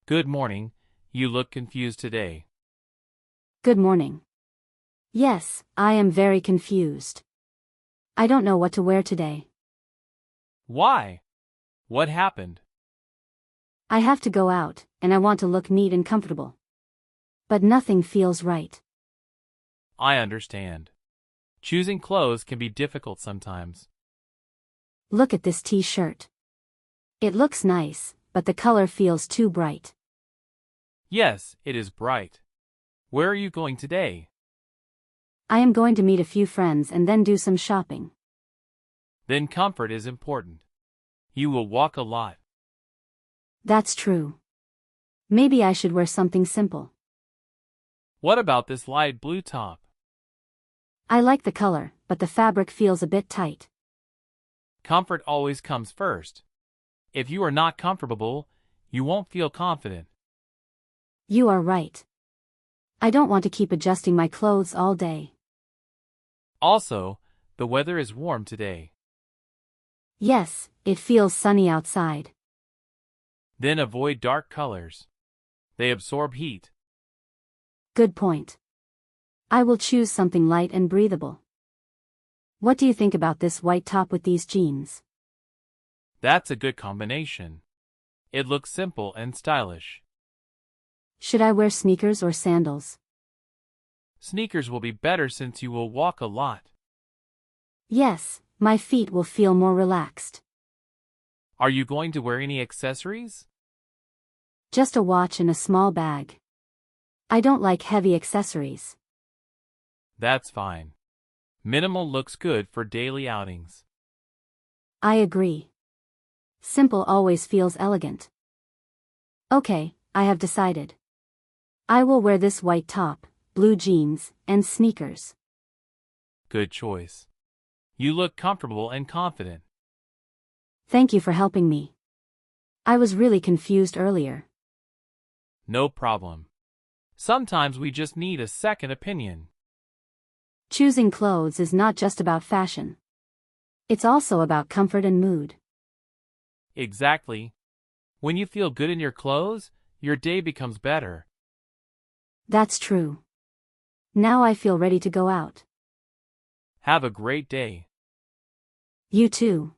Good morning. You look confused today. Good morning. Yes, I am very confused. I don't know what to wear today. Why? What happened? I have to go out, and I want to look neat and comfortable. But nothing feels right. I understand. Choosing clothes can be difficult sometimes. Look at this t-shirt. It looks nice, but the color feels too bright. Yes, it is bright. Where are you going today? I am going to meet a few friends and then do some shopping. Then comfort is important. You will walk a lot. That's true. Maybe I should wear something simple. What about this light blue top? I like the color, but the fabric feels a bit tight. Comfort always comes first. If you are not comfortable, you won't feel confident. You are right. I don't want to keep adjusting my clothes all day. Also, the weather is warm today. Yes, it feels sunny outside. Then avoid dark colors. They absorb heat. Good point. I will choose something light and breathable. What do you think about this white top with these jeans? That's a good combination. It looks simple and stylish. Should I wear sneakers or sandals? Sneakers will be better since you will walk a lot. Yes, my feet will feel more relaxed. Are you going to wear any accessories? Just a watch and a small bag. I don't like heavy accessories. That's fine. Minimal looks good for daily outings. I agree. Simple always feels elegant. Okay, I have decided. I will wear this white top, blue jeans, and sneakers. Good choice. You look comfortable and confident. Thank you for helping me. I was really confused earlier. No problem. Sometimes we just need a second opinion. Choosing clothes is not just about fashion. It's also about comfort and mood. Exactly. When you feel good in your clothes, your day becomes better. That's true. Now I feel ready to go out. Have a great day. You too.